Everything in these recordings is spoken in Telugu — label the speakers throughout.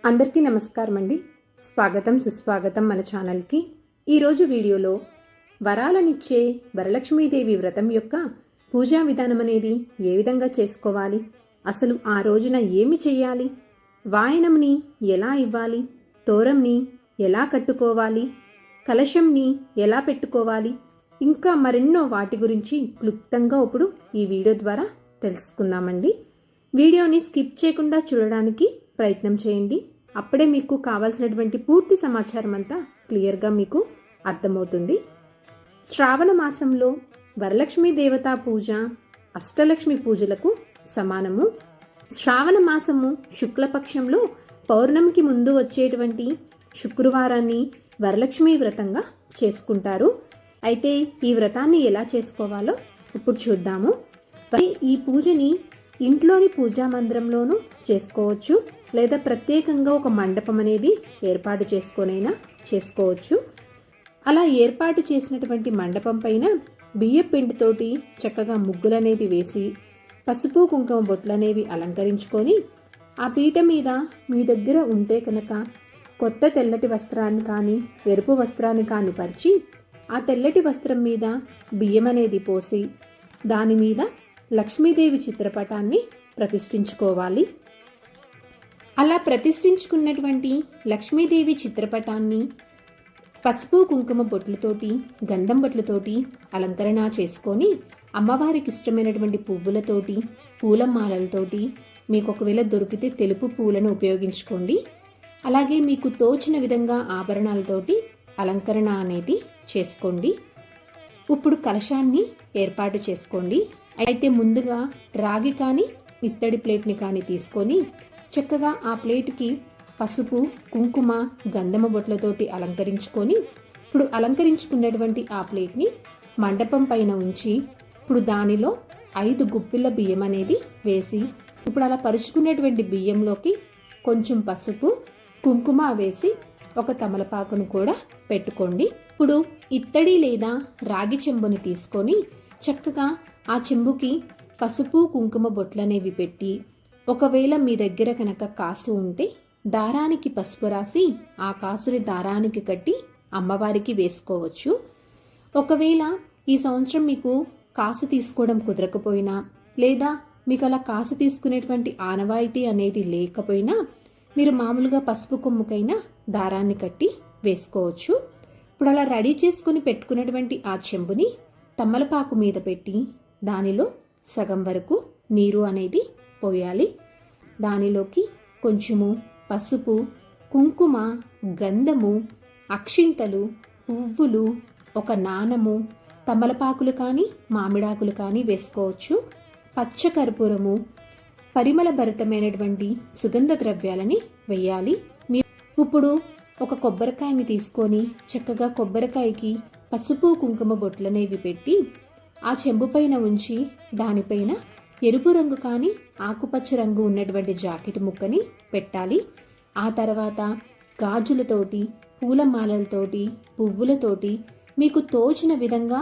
Speaker 1: అందరికీ నమస్కారం అండి. స్వాగతం సుస్వాగతం మన ఛానల్కి. ఈరోజు వీడియోలో వరాలనిచ్చే వరలక్ష్మీదేవి వ్రతం యొక్క పూజా విధానం అనేది ఏ విధంగా చేసుకోవాలి, అసలు ఆ రోజున ఏమి చెయ్యాలి, వాయనంని ఎలా ఇవ్వాలి, తోరంని ఎలా కట్టుకోవాలి, కలశంని ఎలా పెట్టుకోవాలి, ఇంకా మరెన్నో వాటి గురించి క్లుప్తంగా ఇప్పుడు ఈ వీడియో ద్వారా తెలుసుకుందామండి. వీడియోని స్కిప్ చేయకుండా చూడడానికి ప్రయత్నం చేయండి. అప్పుడే మీకు కావాల్సినటువంటి పూర్తి సమాచారం అంతా క్లియర్గా మీకు అర్థమవుతుంది. శ్రావణ మాసంలో వరలక్ష్మీ దేవతా పూజ అష్టలక్ష్మి పూజలకు సమానము. శ్రావణ మాసము శుక్లపక్షంలో పౌర్ణమికి ముందు వచ్చేటువంటి శుక్రవారాన్ని వరలక్ష్మీ వ్రతంగా చేసుకుంటారు. అయితే ఈ వ్రతాన్ని ఎలా చేసుకోవాలో ఇప్పుడు చూద్దాము. ఈ పూజని ఇంట్లోని పూజా మందిరంలోనూ చేసుకోవచ్చు, లేదా ప్రత్యేకంగా ఒక మండపం అనేది ఏర్పాటు చేసుకొనైనా చేసుకోవచ్చు. అలా ఏర్పాటు చేసినటువంటి మండపం పైన బియ్యం పిండితోటి చక్కగా ముగ్గులనేది వేసి పసుపు కుంకుమ బొట్లనేవి అలంకరించుకొని ఆ పీట మీద మీ దగ్గర ఉంటే కనుక కొత్త తెల్లటి వస్త్రాన్ని కానీ ఎరుపు వస్త్రాన్ని కానీ పరిచి ఆ తెల్లటి వస్త్రం మీద బియ్యం అనేది పోసి దాని మీద లక్ష్మీదేవి చిత్రపటాన్ని ప్రతిష్ఠించుకోవాలి. అలా ప్రతిష్ఠించుకున్నటువంటి లక్ష్మీదేవి చిత్రపటాన్ని పసుపు కుంకుమ బొట్లతోటి గంధం బొట్లతోటి అలంకరణ చేసుకొని అమ్మవారికి ఇష్టమైనటువంటి పువ్వులతోటి పూలమాలలతోటి మీకు ఒకవేళ దొరికితే తెలుపు పూలను ఉపయోగించుకోండి. అలాగే మీకు తోచిన విధంగా ఆభరణాలతోటి అలంకరణ అనేది చేసుకోండి. ఇప్పుడు కలశాన్ని ఏర్పాటు చేసుకోండి. అయితే ముందుగా రాగి కానీ ఇత్తడి ప్లేట్ని కానీ తీసుకొని చక్కగా ఆ ప్లేట్కి పసుపు కుంకుమ గంధమ బొట్లతోటి అలంకరించుకొని ఇప్పుడు అలంకరించుకున్నటువంటి ఆ ప్లేట్ని మండపం పైన ఉంచి ఇప్పుడు దానిలో 5 గుప్పిళ్ళ బియ్యం అనేది వేసి ఇప్పుడు అలా పరుచుకునేటువంటి బియ్యంలోకి కొంచెం పసుపు కుంకుమ వేసి ఒక తమలపాకును కూడా పెట్టుకోండి. ఇప్పుడు ఇత్తడి లేదా రాగి చెంబుని తీసుకొని చక్కగా ఆ చెంబుకి పసుపు కుంకుమ బొట్లనేవి పెట్టి ఒకవేళ మీ దగ్గర కనుక కాసు ఉంటే దారానికి పసుపు రాసి ఆ కాసుని దారానికి కట్టి అమ్మవారికి వేసుకోవచ్చు. ఒకవేళ ఈ సంవత్సరం మీకు కాసు తీసుకోవడం కుదరకపోయినా లేదా మీకు అలా కాసు తీసుకునేటువంటి ఆనవాయితీ అనేది లేకపోయినా మీరు మామూలుగా పసుపు కొమ్ముకైనా దారాన్ని కట్టి వేసుకోవచ్చు. ఇప్పుడు అలా రెడీ చేసుకుని పెట్టుకున్నటువంటి ఆ చెంబుని తమ్మలపాకు మీద పెట్టి దానిలో సగం వరకు నీరు అనేది పోయాలి. దానిలోకి కొంచెము పసుపు కుంకుమ గంధము అక్షింతలు పువ్వులు ఒక నాణము తమలపాకులు కానీ మామిడాకులు కానీ వేసుకోవచ్చు. పచ్చకర్పూరము పరిమళ భరితమైనటువంటి సుగంధ ద్రవ్యాలని వేయాలి. ఇప్పుడు ఒక కొబ్బరికాయని తీసుకొని చక్కగా కొబ్బరికాయకి పసుపు కుంకుమ బొట్లనేవి పెట్టి ఆ చెంబు పైన ఉంచి దానిపైన ఎరుపు రంగు కానీ ఆకుపచ్చ రంగు ఉన్నటువంటి జాకెట్ ముక్కని పెట్టాలి. ఆ తర్వాత గాజులతోటి పూలమాలలతోటి పువ్వులతోటి మీకు తోచిన విధంగా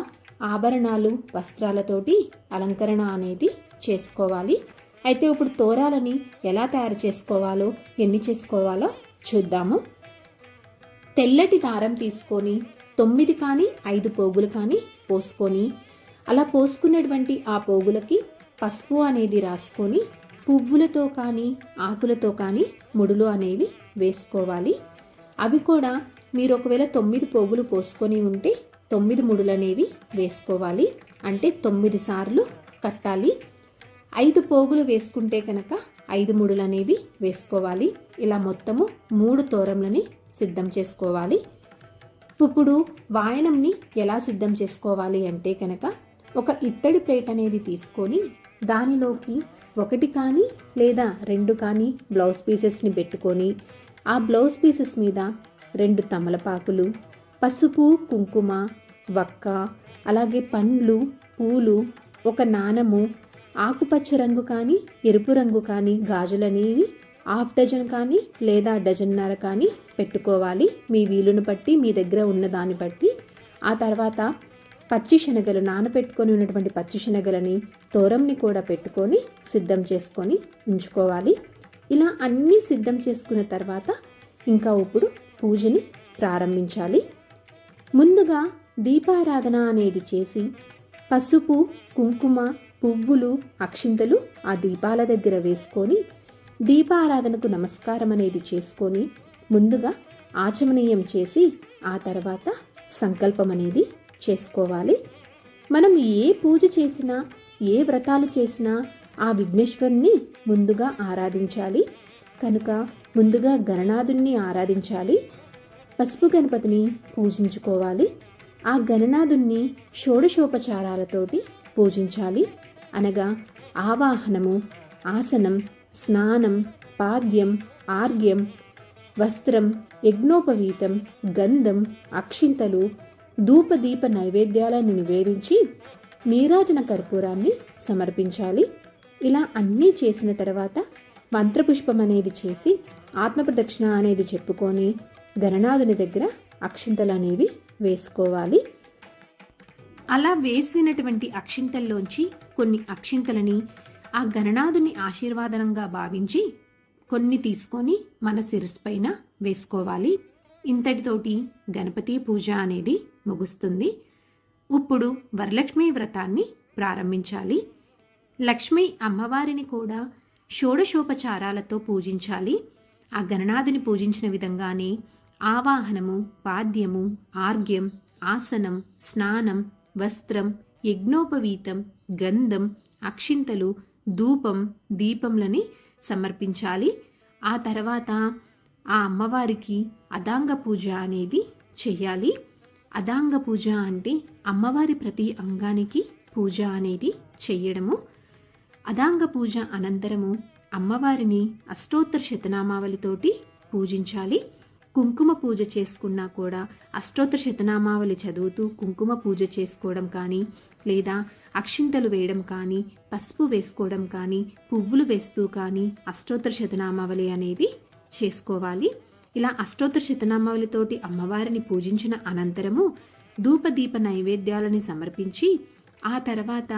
Speaker 1: ఆభరణాలు వస్త్రాలతోటి అలంకరణ అనేది చేసుకోవాలి. అయితే ఇప్పుడు తోరాలని ఎలా తయారు చేసుకోవాలో ఎన్ని చేసుకోవాలో చూద్దాము. తెల్లటి దారం తీసుకొని 9 కానీ 5 పోగులు కానీ పోసుకొని అలా పోసుకున్నటువంటి ఆ పోగులకి పసుపు అనేది రాసుకొని పువ్వులతో కానీ ఆకులతో కానీ ముడులు అనేవి వేసుకోవాలి. అవి కూడా మీరు ఒకవేళ 9 పోగులు పోసుకొని ఉంటే 9 ముడులు అనేవి వేసుకోవాలి. అంటే 9 సార్లు కట్టాలి. 5 పోగులు వేసుకుంటే కనుక 5 ముడులు అనేవి వేసుకోవాలి. ఇలా మొత్తము 3 తోరంలని సిద్ధం చేసుకోవాలి. ఇప్పుడు వాయనంని ఎలా సిద్ధం చేసుకోవాలి అంటే కనుక ఒక ఇత్తడి ప్లేట్ అనేది తీసుకొని దానిలోకి 1 కానీ లేదా 2 కానీ బ్లౌజ్ పీసెస్ని పెట్టుకొని ఆ బ్లౌజ్ పీసెస్ మీద 2 తమలపాకులు పసుపు కుంకుమ వక్క అలాగే పండ్లు పూలు ఒక నాణము ఆకుపచ్చ రంగు కానీ ఎరుపు రంగు కానీ గాజులనేవి 1/2 డజన్ కానీ లేదా డజన్నర కానీ పెట్టుకోవాలి. మీ వీలును బట్టి మీ దగ్గర ఉన్న దాన్ని బట్టి. ఆ తర్వాత పచ్చి శనగలు నానబెట్టుకొని ఉన్నటువంటి పచ్చి శనగలని తోరంని కూడా పెట్టుకొని సిద్ధం చేసుకొని ఉంచుకోవాలి. ఇలా అన్నీ సిద్ధం చేసుకున్న తర్వాత ఇంకా ఇప్పుడు పూజని ప్రారంభించాలి. ముందుగా దీపారాధన అనేది చేసి పసుపు, కుంకుమ, పువ్వులు, అక్షింతలు ఆ దీపాల దగ్గర వేసుకొని దీపారాధనకు నమస్కారం అనేది చేసుకొని ముందుగా ఆచమనీయం చేసి ఆ తర్వాత సంకల్పం అనేది చేసుకోవాలి. మనం ఏ పూజ చేసినా, ఏ వ్రతాలు చేసినా ఆ విఘ్నేశ్వరుని ముందుగా ఆరాధించాలి. కనుక ముందుగా గణనాథుణ్ణి ఆరాధించాలి. పసుపు గణపతిని పూజించుకోవాలి. ఆ గణనాథుణ్ణి షోడశోపచారాలతోటి పూజించాలి. అనగా ఆవాహనము, ఆసనం, స్నానం, పాద్యం, ఆర్ఘ్యం, వస్త్రం, యజ్ఞోపవీతం, గంధం, అక్షింతలు, ధూపదీప నైవేద్యాలను నివేదించి నీరాజన కర్పూరాన్ని సమర్పించాలి. ఇలా అన్నీ చేసిన తర్వాత మంత్రపుష్పం అనేది చేసి ఆత్మప్రదక్షిణ అనేది చెప్పుకొని గణనాథుని దగ్గర అక్షింతలు అనేవి వేసుకోవాలి. అలా వేసినటువంటి అక్షింతల్లోంచి కొన్ని అక్షింతలని ఆ గణనాథుని ఆశీర్వాదంగా భావించి కొన్ని తీసుకొని మన శిరస్సు పైన వేసుకోవాలి. ఇంతటితోటి గణపతి పూజ అనేది ముగుస్తుంది. ఇప్పుడు వరలక్ష్మి వ్రతాన్ని ప్రారంభించాలి. లక్ష్మీ అమ్మవారిని కూడా షోడశోపచారాలతో పూజించాలి. ఆ గణనాథుని పూజించిన విధంగానే ఆవాహనము, పాద్యము, ఆర్ఘ్యం, ఆసనం, స్నానం, వస్త్రం, యజ్ఞోపవీతం, గంధం, అక్షింతలు, ధూపం, దీపంలని సమర్పించాలి. ఆ తర్వాత ఆ అమ్మవారికి అదాంగ పూజ అనేది చెయ్యాలి. అదాంగ పూజ అంటే అమ్మవారి ప్రతి అంగానికి పూజ అనేది చెయ్యడము. అదాంగ పూజ అనంతరము అమ్మవారిని అష్టోత్తర శతనామావళితోటి పూజించాలి. కుంకుమ పూజ చేసుకున్నా కూడా అష్టోత్తర శతనామావళి చదువుతూ కుంకుమ పూజ చేసుకోవడం కానీ, లేదా అక్షింతలు వేయడం కానీ, పసుపు వేసుకోవడం కానీ, పువ్వులు వేస్తూ కానీ అష్టోత్తర శతనామావళి అనేది చేసుకోవాలి. ఇలా అష్టోత్తర శతనామావళితోటి అమ్మవారిని పూజించిన అనంతరము ధూపదీప నైవేద్యాలని సమర్పించి ఆ తర్వాత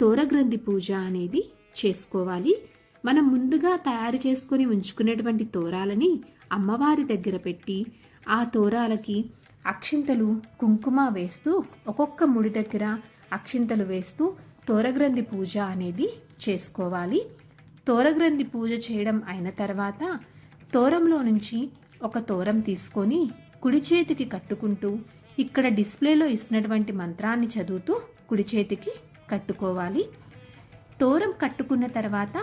Speaker 1: తోరగ్రంథి పూజ అనేది చేసుకోవాలి. మనం ముందుగా తయారు చేసుకుని ఉంచుకునేటువంటి తోరాలని అమ్మవారి దగ్గర పెట్టి ఆ తోరాలకి అక్షింతలు, కుంకుమ వేస్తూ ఒక్కొక్క ముడి దగ్గర అక్షింతలు వేస్తూ తోరగ్రంథి పూజ అనేది చేసుకోవాలి. తోరగ్రంథి పూజ చేయడం అయిన తర్వాత తోరంలో నుంచి ఒక తోరం తీసుకొని కుడి చేతికి కట్టుకుంటూ ఇక్కడ డిస్ప్లేలో ఇస్తున్నటువంటి మంత్రాన్ని చదువుతూ కుడి చేతికి కట్టుకోవాలి. తోరం కట్టుకున్న తర్వాత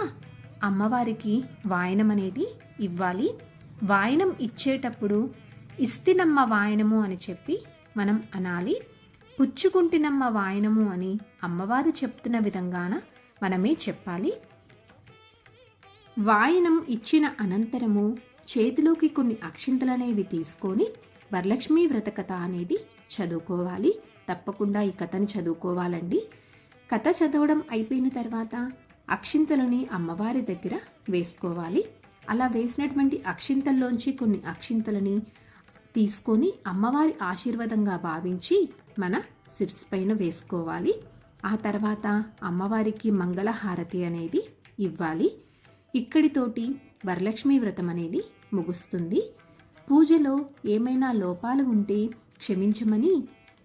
Speaker 1: అమ్మవారికి వాయనం అనేది ఇవ్వాలి. వాయనం ఇచ్చేటప్పుడు ఇస్తినమ్మ వాయనము అని చెప్పి మనం అనాలి. పుచ్చుకుంటినమ్మ వాయనము అని అమ్మవారు చెప్తున్న విధంగాన మనమే చెప్పాలి. వాయనం ఇచ్చిన అనంతరము చేతిలోకి కొన్ని అక్షింతలనేవి తీసుకొని వరలక్ష్మీ వ్రత కథ అనేది చదువుకోవాలి. తప్పకుండా ఈ కథని చదువుకోవాలండి. కథ చదవడం అయిపోయిన తర్వాత అక్షింతలని అమ్మవారి దగ్గర వేసుకోవాలి. అలా వేసినటువంటి అక్షింతల్లోంచి కొన్ని అక్షింతలని తీసుకొని అమ్మవారి ఆశీర్వాదంగా భావించి మన శిరస్సు పైన వేసుకోవాలి. ఆ తర్వాత అమ్మవారికి మంగళహారతి అనేది ఇవ్వాలి. ఇక్కడితోటి వరలక్ష్మీ వ్రతం అనేది ముగుస్తుంది. పూజలో ఏమైనా లోపాలు ఉంటే క్షమించమని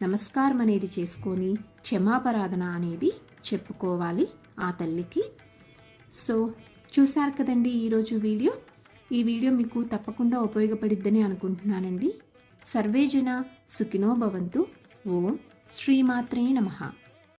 Speaker 1: నమస్కారం అనేది చేసుకొని క్షమాపరాధన అనేది చెప్పుకోవాలి ఆ తల్లికి. సో చూశారు కదండి ఈరోజు వీడియో. ఈ వీడియో మీకు తప్పకుండా ఉపయోగపడిద్దని అనుకుంటున్నానండి. సర్వేజన సుఖినో భవంతు. ఓం శ్రీమాత్రే నమః.